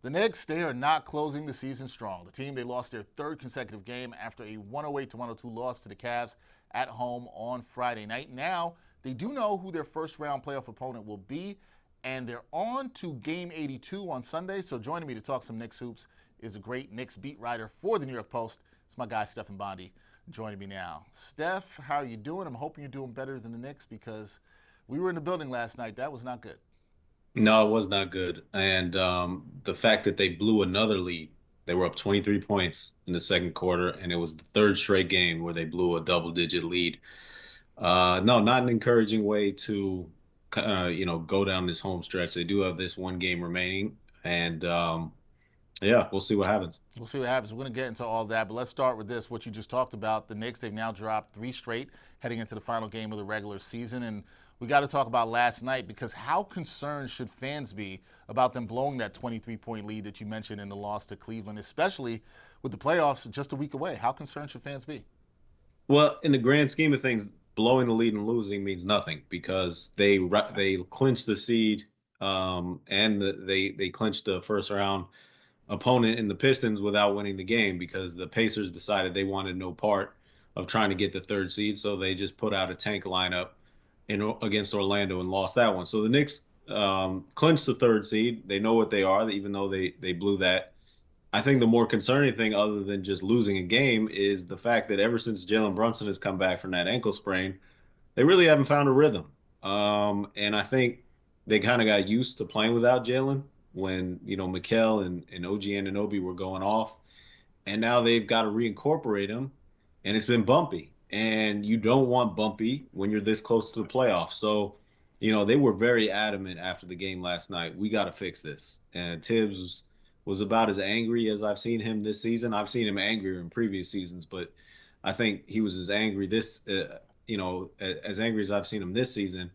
The Knicks, they are not closing the season strong. The team, they lost their third consecutive game after a 108 to 102 loss to the Cavs at home on Friday night. Now, they do know who their first round playoff opponent will be, and they're on to game 82 on Sunday. So joining me to talk some Knicks hoops is a great Knicks beat writer for the New York Post. It's my guy, Stefan Bondy, joining me now. Steph, how are you doing? I'm hoping you're doing better than the Knicks because we were in the building last night. That was not good. No, it was not good. And the fact that they blew another lead, they were up 23 points in the second quarter, and it was the third straight game where they blew a double-digit lead. No, not an encouraging way to, go down this home stretch. They do have this one game remaining, and yeah, we'll see what happens. We'll see what happens. We're going to get into all that, but let's start with this. What you just talked about, the Knicks, they've now dropped three straight heading into the final game of the regular season. And we got to talk about last night because how concerned should fans be about them blowing that 23-point lead that you mentioned in the loss to Cleveland, especially with the playoffs just a week away? How concerned should fans be? Well, in the grand scheme of things, blowing the lead and losing means nothing because they clinched the seed, and they clinched the first round opponent in the Pistons without winning the game because the Pacers decided they wanted no part of trying to get the third seed, so they just put out a tank lineup against Orlando and lost that one. So the Knicks clinched the third seed. They know what they are, even though they blew that. I think the more concerning thing, other than just losing a game, is the fact that ever since Jalen Brunson has come back from that ankle sprain, they really haven't found a rhythm. And I think they kind of got used to playing without Jalen when, Mikal and OG Anunoby were going off. And now they've got to reincorporate him, and it's been bumpy. And you don't want bumpy when you're this close to the playoffs. So, they were very adamant after the game last night. We got to fix this. And Tibbs was about as angry as I've seen him this season. I've seen him angrier in previous seasons, but I think he was as angry as angry as I've seen him this season.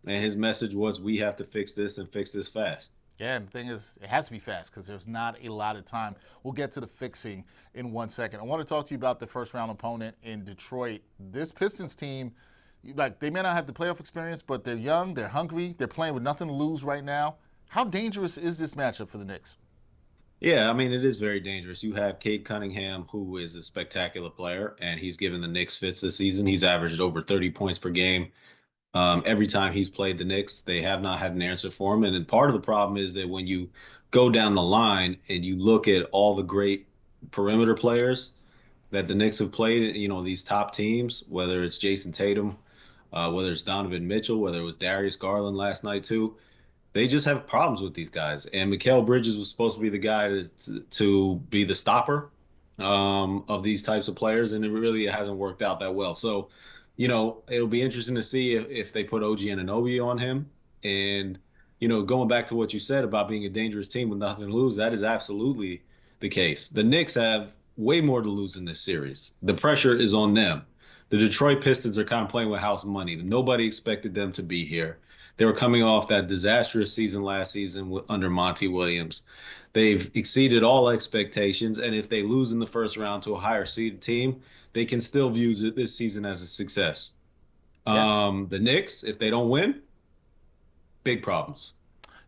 And his message was, we have to fix this and fix this fast. Yeah, and the thing is, it has to be fast because there's not a lot of time. We'll get to the fixing in 1 second. I want to talk to you about the first round opponent in Detroit. This Pistons team, like, they may not have the playoff experience, but they're young, they're hungry, they're playing with nothing to lose right now. How dangerous is this matchup for the Knicks? Yeah, I mean, it is very dangerous. You have Cade Cunningham, who is a spectacular player, and he's given the Knicks fits this season. He's averaged over 30 points per game. Every time he's played the Knicks, they have not had an answer for him. And then part of the problem is that when you go down the line and you look at all the great perimeter players that the Knicks have played, these top teams, whether it's Jason Tatum, whether it's Donovan Mitchell, whether it was Darius Garland last night too, they just have problems with these guys. And Mikal Bridges was supposed to be the guy to be the stopper of these types of players, and it really hasn't worked out that well. So, it'll be interesting to see if they put OG Anunoby on him. And, going back to what you said about being a dangerous team with nothing to lose, that is absolutely the case. The Knicks have way more to lose in this series. The pressure is on them. The Detroit Pistons are kind of playing with house money. Nobody expected them to be here. They were coming off that disastrous season last season under Monty Williams. They've exceeded all expectations, and if they lose in the first round to a higher seeded team, they can still view this season as a success. Yeah. The Knicks, if they don't win, big problems.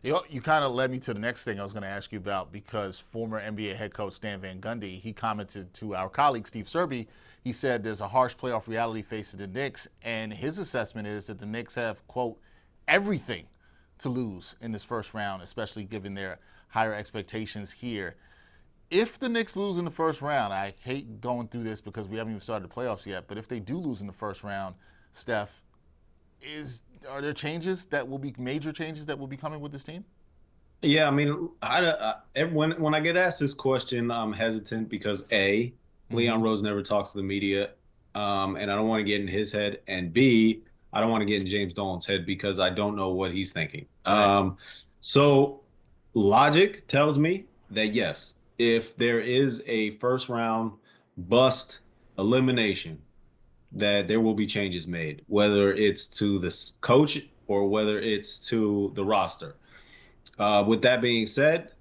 You kind of led me to the next thing I was going to ask you about because former NBA head coach Stan Van Gundy, he commented to our colleague Steve Serby. He said there's a harsh playoff reality facing the Knicks, and his assessment is that the Knicks have, quote, everything to lose in this first round, especially given their higher expectations here. If the Knicks lose in the first round, I hate going through this because we haven't even started the playoffs yet, but if they do lose in the first round, Steph, are there changes that will be major changes that will be coming with this team? Yeah, I mean, when I get asked this question, I'm hesitant because A, Mm-hmm. Leon Rose never talks to the media, and I don't want to get in his head, and B, I don't want to get in James Dolan's head because I don't know what he's thinking. Right. So logic tells me that yes, if there is a first round bust elimination, that there will be changes made, whether it's to the coach or whether it's to the roster. With that being said,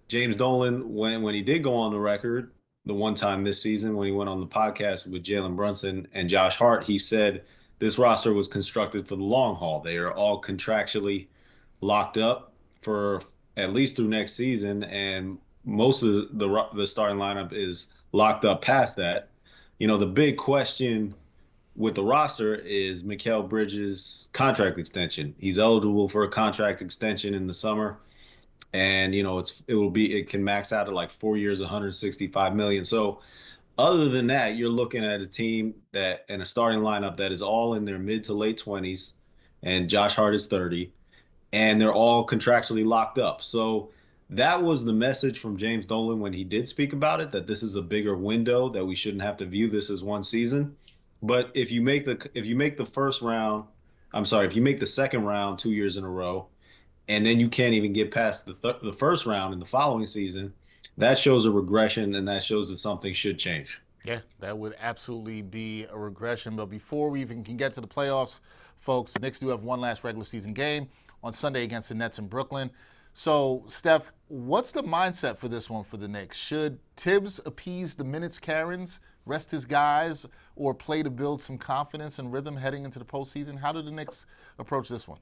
James Dolan, when he did go on the record the one time this season when he went on the podcast with Jalen Brunson and Josh Hart, he said this roster was constructed for the long haul. They are all contractually locked up for at least through next season, and most of the starting lineup is locked up past that. The big question with the roster is Mikal Bridges' contract extension. He's eligible for a contract extension in the summer, and it can max out at like 4 years, 165 million. So other than that, you're looking at a team that and a starting lineup that is all in their mid to late 20s, and Josh Hart is 30, and they're all contractually locked up. So that was the message from James Dolan when he did speak about it, that this is a bigger window, that we shouldn't have to view this as one season. But if you make the first round, I'm sorry, if you make the second round 2 years in a row, and then you can't even get past the first round in the following season, that shows a regression, and that shows that something should change. Yeah, that would absolutely be a regression. But before we even can get to the playoffs, folks, the Knicks do have one last regular season game on Sunday against the Nets in Brooklyn. So, Steph, what's the mindset for this one for the Knicks? Should Tibbs appease the minutes Karens, rest his guys, or play to build some confidence and rhythm heading into the postseason? How do the Knicks approach this one?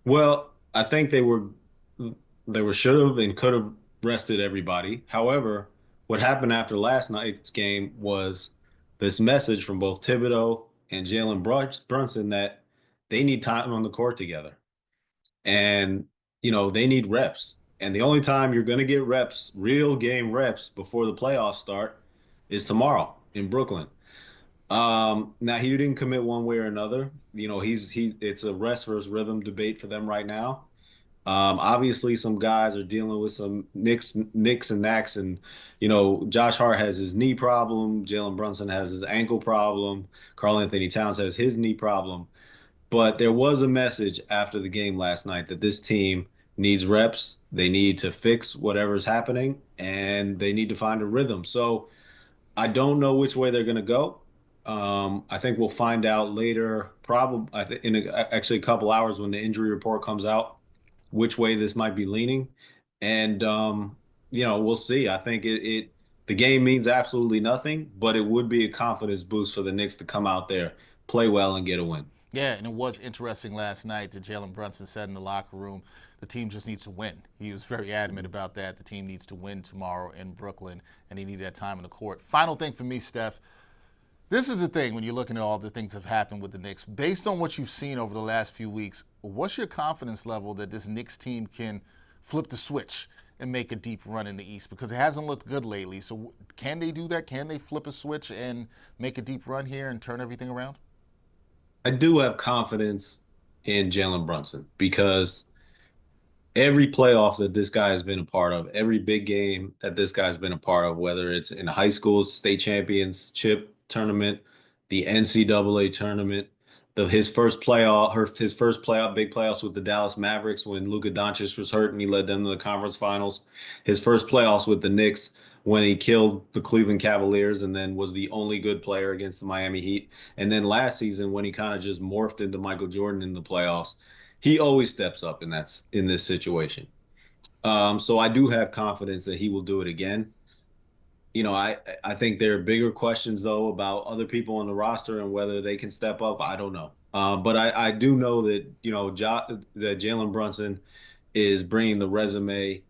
Well, I think they were should have and could have rested everybody. However, what happened after last night's game was this message from both Thibodeau and Brunson that they need time on the court together. And they need reps. And the only time you're going to get reps, real game reps before the playoffs start, is tomorrow in Brooklyn. Now he didn't commit one way or another. It's a rest versus rhythm debate for them right now. Obviously, some guys are dealing with some nicks and knacks, and Josh Hart has his knee problem. Jalen Brunson has his ankle problem. Karl Anthony Towns has his knee problem. But there was a message after the game last night that this team needs reps. They need to fix whatever's happening, and they need to find a rhythm. So I don't know which way they're going to go. I think we'll find out later, probably I think actually a couple hours when the injury report comes out, which way this might be leaning. And we'll see. I think the game means absolutely nothing, but it would be a confidence boost for the Knicks to come out there, play well, and get a win. Yeah, and it was interesting last night that Jalen Brunson said in the locker room the team just needs to win. He was very adamant about that. The team needs to win tomorrow in Brooklyn, and he needed that time in the court. Final thing for me, Steph. This is the thing when you're looking at all the things that have happened with the Knicks. Based on what you've seen over the last few weeks, what's your confidence level that this Knicks team can flip the switch and make a deep run in the East? Because it hasn't looked good lately. So can they do that? Can they flip a switch and make a deep run here and turn everything around? I do have confidence in Jalen Brunson because every playoff that this guy has been a part of, every big game that this guy's been a part of, whether it's in high school state championship tournament, the NCAA tournament, his first playoff, big playoffs with the Dallas Mavericks when Luka Doncic was hurt and he led them to the conference finals, his first playoffs with the Knicks when he killed the Cleveland Cavaliers and then was the only good player against the Miami Heat, and then last season when he kind of just morphed into Michael Jordan in the playoffs. He always steps up in this situation. So I do have confidence that he will do it again. I think there are bigger questions though about other people on the roster and whether they can step up. I don't know. But I do know that that Jalen Brunson is bringing the resume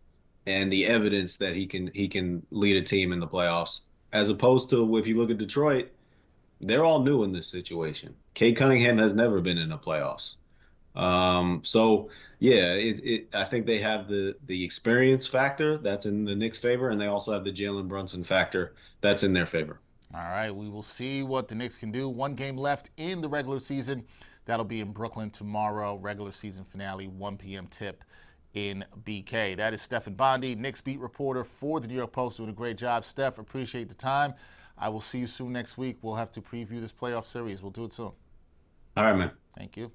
and the evidence that he can lead a team in the playoffs. As opposed to if you look at Detroit, they're all new in this situation. Kate Cunningham has never been in the playoffs. So yeah, I think they have the experience factor that's in the Knicks' favor, and they also have the Jalen Brunson factor that's in their favor. All right, we will see what the Knicks can do. One game left in the regular season. That'll be in Brooklyn tomorrow. Regular season finale, 1 p.m. tip in BK. That is Stefan Bondy, Knicks beat reporter for the New York Post, doing a great job. Steph, appreciate the time. I will see you soon next week. We'll have to preview this playoff series. We'll do it soon. All right, man. Thank you.